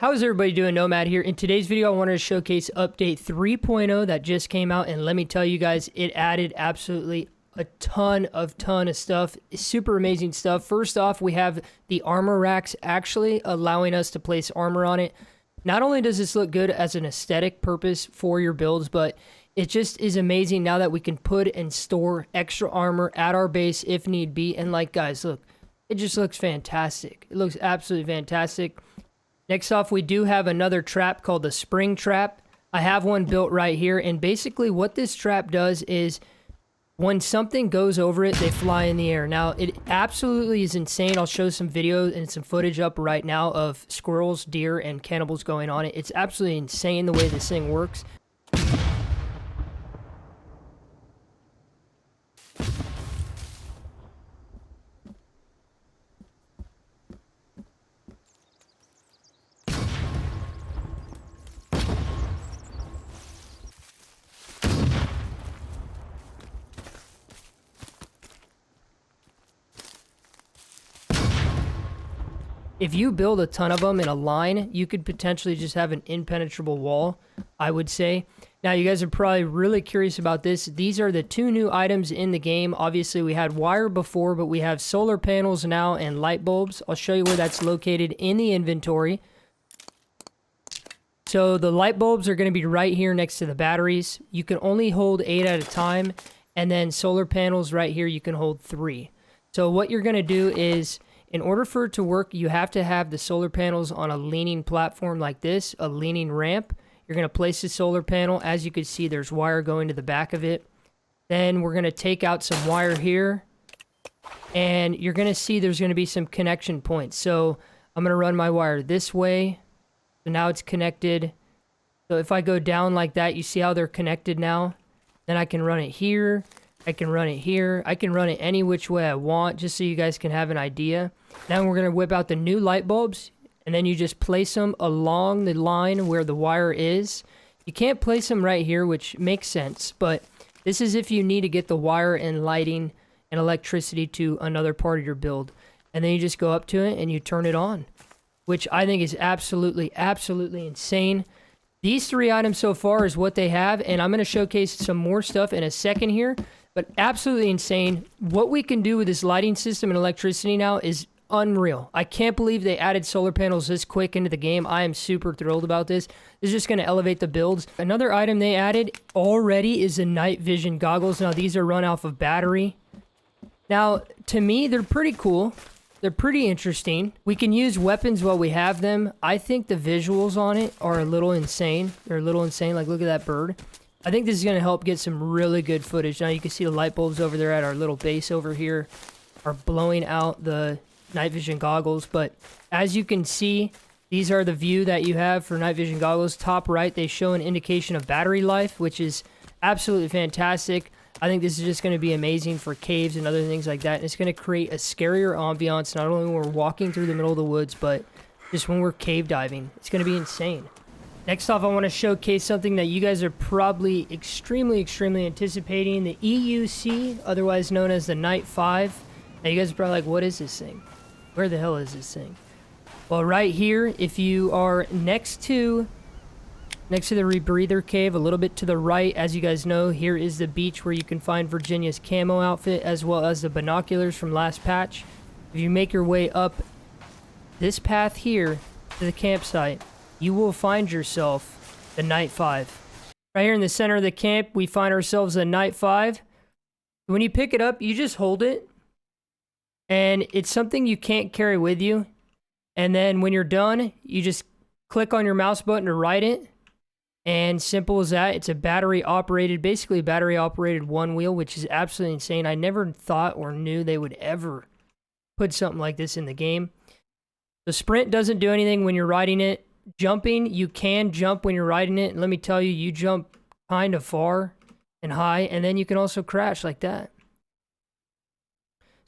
How's everybody doing? Nomad here. In today's video, I wanted to showcase update 3.0 that just came out, and let me tell you guys, it added absolutely a ton of stuff. Super amazing stuff. First off, we have the armor racks actually allowing us to place armor on it. Not only does this look good as an aesthetic purpose for your builds, but it just is amazing now that we can put and store extra armor at our base if need be. And like, guys, look, it just looks fantastic. It looks absolutely fantastic. Next off, we do have another trap called the spring trap. I have one built right here, and basically what this trap does is when something goes over it, they fly in the air. Now, it absolutely is insane. I'll show some video and some footage up right now of squirrels, deer, and cannibals going on it. It's absolutely insane the way this thing works. If you build a ton of them in a line, you could potentially just have an impenetrable wall, I would say. Now, you guys are probably really curious about this. These are the two new items in the game. Obviously, we had wire before, but we have solar panels now and light bulbs. I'll show you where that's located in the inventory. So the light bulbs are going to be right here next to the batteries. You can only hold 8 at a time. And then solar panels right here, you can hold 3. So what you're going to do is, in order for it to work, you have to have the solar panels on a leaning platform like this, a leaning ramp. You're going to place the solar panel. As you can see, there's wire going to the back of it. Then we're going to take out some wire here. And you're going to see there's going to be some connection points. So I'm going to run my wire this way. So now it's connected. So if I go down like that, you see how they're connected now? Then I can run it here. I can run it here. I can run it any which way I want, just so you guys can have an idea. Now we're going to whip out the new light bulbs, and then you just place them along the line where the wire is. You can't place them right here, which makes sense, but this is if you need to get the wire and lighting and electricity to another part of your build. And then you just go up to it and you turn it on, which I think is absolutely insane. These 3 items so far is what they have, and I'm going to showcase some more stuff in a second here. But absolutely insane. What we can do with this lighting system and electricity now is unreal. I can't believe they added solar panels this quick into the game. I am super thrilled about this. This is just going to elevate the builds. Another item they added already is the night vision goggles. Now, these are run off of battery. Now, to me, they're pretty cool. They're pretty interesting. We can use weapons while we have them. I think the visuals on it are a little insane. They're a little insane. Like, look at that bird. I think this is going to help get some really good footage. Now you can see the light bulbs over there at our little base over here are blowing out the night vision goggles. But as you can see, these are the view that you have for night vision goggles. Top right, they show an indication of battery life, which is absolutely fantastic. I think this is just going to be amazing for caves and other things like that. And it's going to create a scarier ambiance, not only when we're walking through the middle of the woods, but just when we're cave diving. It's going to be insane. Next off, I want to showcase something that you guys are probably extremely anticipating. The EUC, otherwise known as the Night 5. Now, you guys are probably like, what is this thing? Where the hell is this thing? Well, right here, if you are next to the rebreather cave, a little bit to the right, as you guys know, here is the beach where you can find Virginia's camo outfit, as well as the binoculars from last patch. If you make your way up this path here to the campsite, you will find yourself the Night 5. Right here in the center of the camp, we find ourselves a Night 5. When you pick it up, you just hold it. And it's something you can't carry with you. And then when you're done, you just click on your mouse button to ride it. And simple as that. It's a battery-operated, basically battery-operated one wheel, which is absolutely insane. I never thought or knew they would ever put something like this in the game. The sprint doesn't do anything when you're riding it. Jumping, you can jump when you're riding it, and let me tell you, you jump kind of far and high, and then you can also crash like that.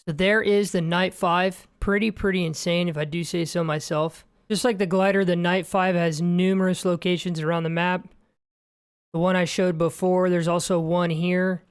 So there is the Night 5. Pretty insane, if I do say so myself. Just like the glider, the Night 5 has numerous locations around the map. The one I showed before, there's also one here.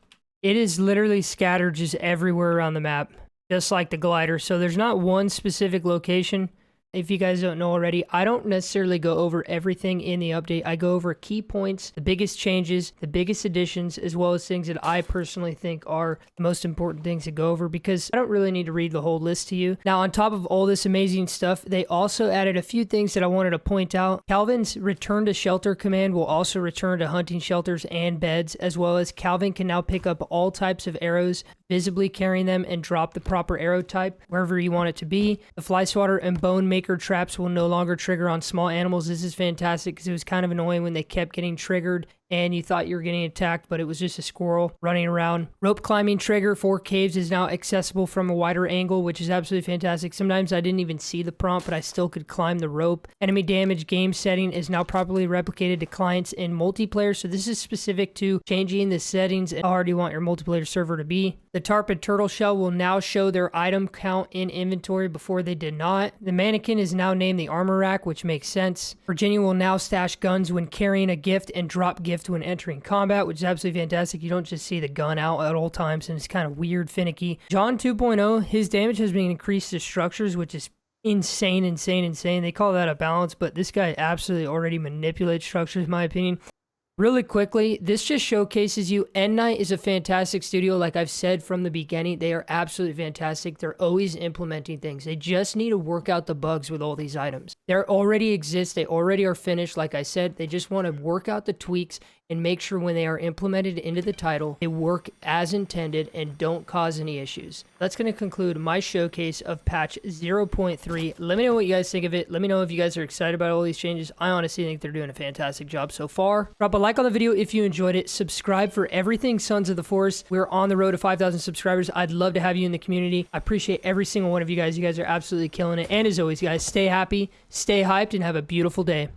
It is literally scattered just everywhere around the map, just like the glider. So there's not one specific location. If you guys don't know already, I don't necessarily go over everything in the update. I go over key points, the biggest changes, the biggest additions, as well as things that I personally think are the most important things to go over, because I don't really need to read the whole list to you. Now, on top of all this amazing stuff, they also added a few things that I wanted to point out. Calvin's return to shelter command will also return to hunting shelters and beds, as well as Calvin can now pick up all types of arrows, visibly carrying them, and drop the proper arrow type wherever you want it to be. The fly swatter and bone maker traps will no longer trigger on small animals. This is fantastic because it was kind of annoying when they kept getting triggered and you thought you were getting attacked, but it was just a squirrel running around. Rope climbing trigger for caves is now accessible from a wider angle, which is absolutely fantastic. Sometimes I didn't even see the prompt, but I still could climb the rope. Enemy damage game setting is now properly replicated to clients in multiplayer, so this is specific to changing the settings and how hard you want your multiplayer server to be. The tarp and turtle shell will now show their item count in inventory. Before they did not. The mannequin is now named the armor rack, which makes sense. Virginia will now stash guns when carrying a gift and drop gift when entering combat, which is absolutely fantastic. You don't just see the gun out at all times, and it's kind of weird, finicky. John 2.0, his damage has been increased to structures, which is insane. They call that a balance, but this guy absolutely already manipulates structures, in my opinion. Really quickly, this just showcases you. N-Night is a fantastic studio. Like I've said from the beginning, they are absolutely fantastic. They're always implementing things. They just need to work out the bugs with all these items. They already exist. They already are finished. Like I said, they just want to work out the tweaks and make sure when they are implemented into the title, they work as intended and don't cause any issues. That's going to conclude my showcase of patch 0.3. Let me know what you guys think of it. Let me know if you guys are excited about all these changes. I honestly think they're doing a fantastic job so far. Drop a like on the video if you enjoyed it. Subscribe for everything Sons of the Forest. We're on the road to 5,000 subscribers. I'd love to have you in the community. I appreciate every single one of you guys. You guys are absolutely killing it. And as always, guys, stay happy, stay hyped, and have a beautiful day.